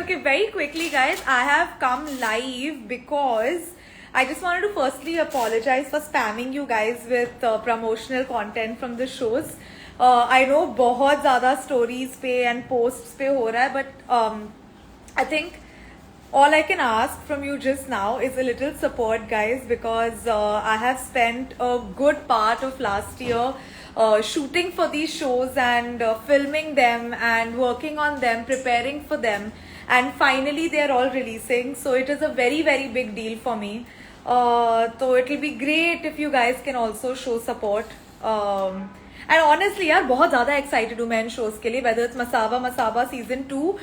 Okay, very quickly, guys, I have come live because I just wanted to firstly apologize for spamming you guys with promotional content from the shows. I know बहुत ज़्यादा stories पे and posts पे हो रहा है, but I think all I can ask from you just now is a little support, guys, because I have spent a good part of last year shooting for these shows and filming them and working on them, preparing for them, and finally they are all releasing. So it is a very, very big deal for me. So it will be great if you guys can also show support. And honestly यार बहुत ज़्यादा excited हूँ मैं इन shows के लिए, whether it's Masaba Masaba season 2,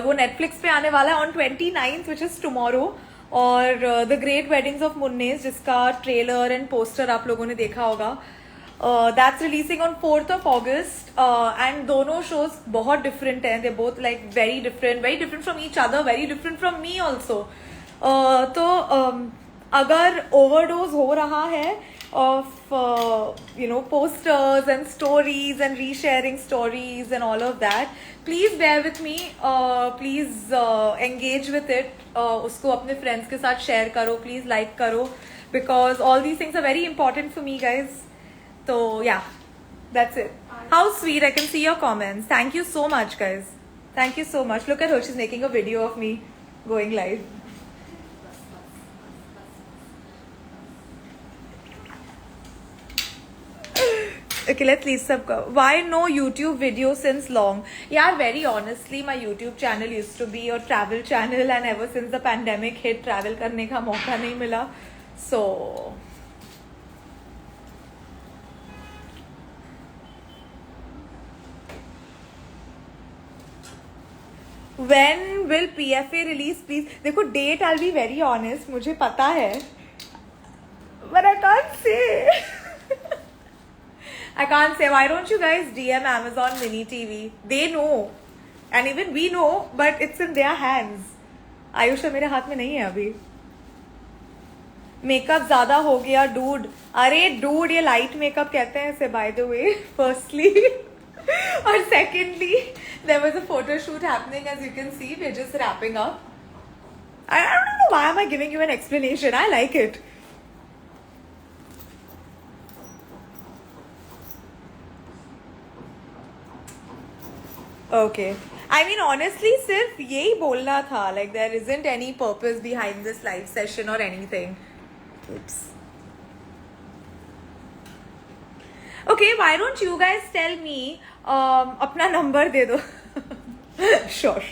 वो Netflix पे आने वाला है on 29th which is tomorrow, और द ग्रेट वेडिंग्स ऑफ मुन्नेस जिसका ट्रेलर एंड पोस्टर आप लोगों ने देखा होगा, that's releasing on 4th of August, and दोनों शोज बहुत डिफरेंट हैं, they both like very different from each other, very different from me also. तो अगर ओवरडोज हो रहा है of posters and stories and resharing stories and all of that, please bear with me, please engage with it, उसको अपने friends के साथ share करो, please like करो, because all these things are very important for me, guys. So yeah, that's it. How sweet, I can see your comments. Thank you so much, guys. Thank you so much. Look at her, she's making a video of me going live. Okay, let's leave sab. Why no YouTube video since long? Yeah, very honestly, my YouTube channel used to be a travel channel, and ever since the pandemic hit, travel करने का मौका नहीं मिला. So when will PFA release, please? देखो date, I'll be very honest, मुझे पता है, but I can't say. I can't say. Why don't you guys DM Amazon Mini TV? They know, and even we know, but it's in their hands. Ayush मेरे हाथ में नहीं है अभी. Makeup ज्यादा हो गया डूड. अरे डूड, ये लाइट मेकअप कहते हैं इसे, by the way, firstly. और secondly, there was a photo shoot happening, as you can see. We're just wrapping up. I don't know why am I giving you an explanation. I like it. Okay. I mean, honestly, सिर्फ यही बोलना था. Like, there isn't any purpose behind this live session or anything. Oops. Okay, why don't you guys tell me, अपना number दे दो. Sure.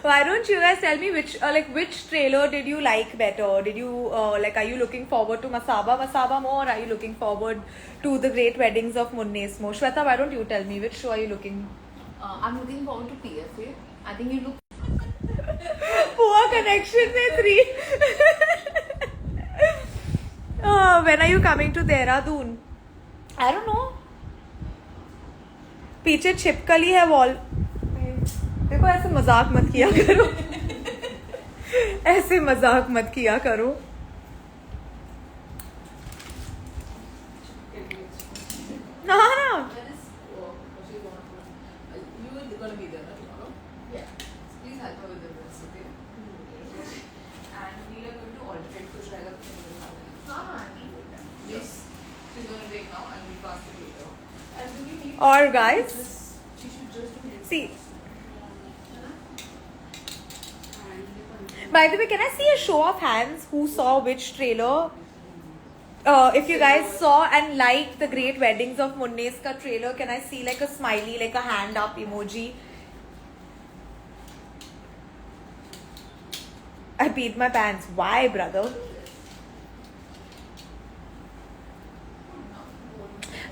Why don't you guys tell me which trailer did you like better? Did you are you looking forward to Masaba more, or are you looking forward to the great weddings of Munnes more? Shweta, why don't you tell me which show are you looking? I'm looking forward to PFA. I think you look. Poor connection में 3. When are you coming to Dehradun? I don't know. पीछे छिपकली है wall. देखो, ऐसे मजाक मत किया करो. ऐसे मजाक मत किया करो. हाँ. Or guys, see. By the way, can I see a show of hands who saw which trailer? If you guys saw and liked the Great Weddings of Munnes ka trailer, can I see like a smiley, like a hand up emoji? I peed my pants. Why, brother?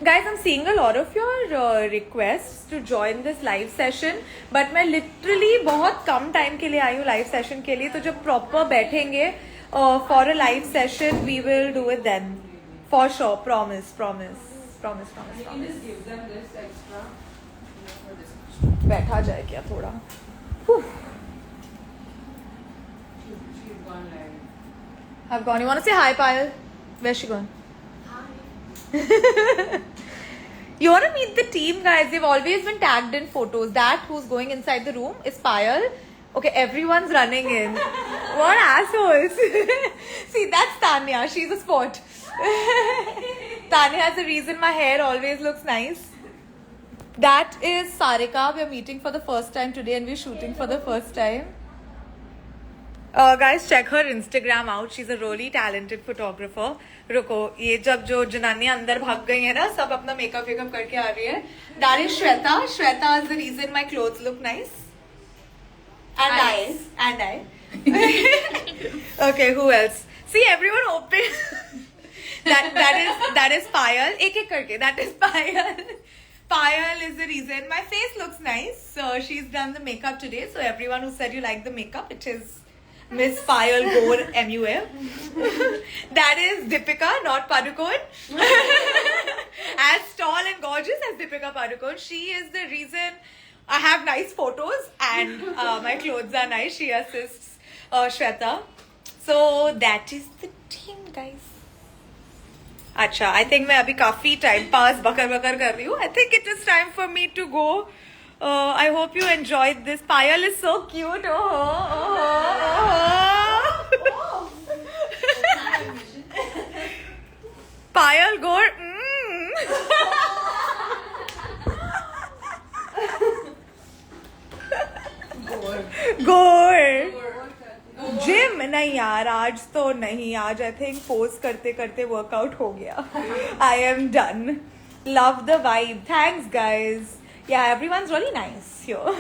Guys, I'm seeing a lot of your requests to join this live session, but मैं literally बहुत कम time के लिए आई हूँ live session के लिए. तो जब proper बैठेंगे for a live session, we will do it then, for sure. Promise. You can just give them this extra. बैठा जाए क्या थोड़ा? She's gone live. I've gone. You want to say hi, Payal? Where's she gone? You want to meet the team, guys? They've always been tagged in photos. That who's going inside the room is Payal. Okay, everyone's running in. What assholes! See, that's Tanya. She's a sport. Tanya has the reason my hair always looks nice. That is Sarika. We're meeting for the first time today and we're shooting for the first time. Guys, check her Instagram out. She's a really talented photographer. रुको, ये जब जो जनानियां अंदर भाग गई है ना, सब अपना मेकअप वेकअप करके आ रही है. That is Shweta. Shweta is the reason my clothes look nice. And I. Okay, who else? See, everyone open. that is Payal. एक एक करके. That is Payal. Payal is the reason my face looks nice. So she's done the makeup today. So everyone who said you like the makeup, it is Miss Payal Gore MUF. That is Deepika, not Padukone. As tall and gorgeous as Deepika Padukone. She is the reason I have nice photos and my clothes are nice. She assists Shweta. So that is the team, guys. अच्छा, I think मैं अभी काफी time pass बकर बकर कर रही हूँ. I think it is time for me to go. I hope you enjoyed this. Payal is so cute. Payal Gore. Gore. Gym नहीं यार, आज तो नहीं. आज आई थिंक पोज करते करते वर्कआउट हो गया. I am done. Love the vibe. Thanks guys. Yeah, everyone's really nice here.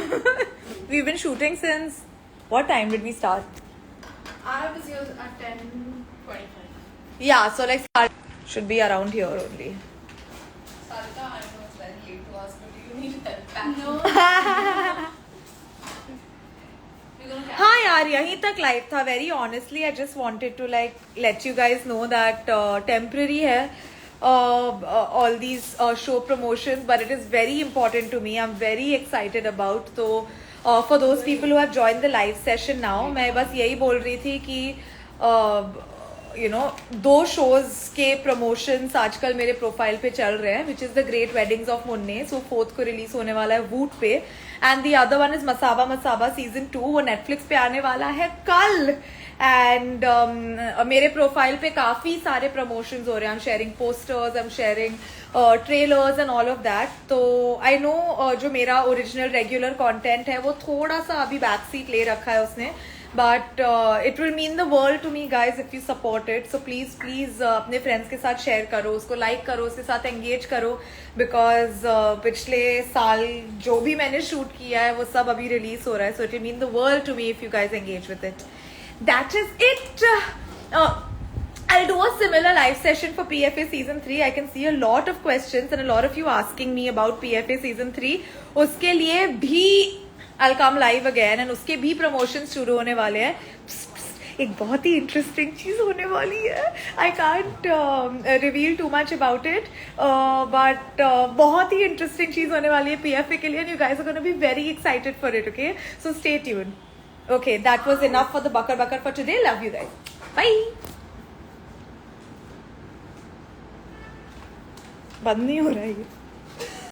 We've been shooting since what time did we start? I was here at 10:25. Yeah, so like start should be around here only. Sarika, I know it's very late to ask, but do you need help packing? No. हाँ यार, यहीं तक live था. Very honestly, I just wanted to like let you guys know that temporary है. All these show promotions, but it is very important to me. I'm very excited about. So for those people who have joined the live session now, मैं बस यही बोल रही थी कि you know, 2 shows के promotions आजकल मेरे प्रोफाइल पे चल रहे हैं, which is the Great Weddings of Munne. So 4th को रिलीज होने वाला है Voot पे, and the other one is Masaba Masaba season 2. वो Netflix पे आने वाला है कल. And मेरे प्रोफाइल पे काफी सारे प्रमोशंस हो रहे हैं. I'm sharing posters, I'm sharing trailers and all of that. तो I know जो मेरा ओरिजिनल रेगुलर कंटेंट है वो थोड़ा सा अभी बैक सीट ले रखा है उसने, but it will mean the world to me guys if you support it. So please अपने फ्रेंड्स के साथ शेयर करो, उसको लाइक करो, उसके साथ एंगेज करो, बिकॉज पिछले साल जो भी मैंने शूट किया है वो सब अभी रिलीज हो रहा है. So it will mean the world to me if you guys engage with it. That is it. I'll do a similar live session for PFA season 3. I can see a lot of questions and a lot of you asking me about PFA season 3. उसके लिए भी I'll come live again and उसके भी promotions शुरू होने वाले हैं. एक बहुत ही इंटरेस्टिंग चीज होने वाली है. I can't reveal too much about it, but बहुत ही इंटरेस्टिंग चीज होने वाली है PFA के लिए, and you guys are going to be very excited for it. Okay, so stay tuned. Okay, that was enough for the Bakar Bakar for today. Love you guys. Bye. बंद नहीं हो रहा है ये.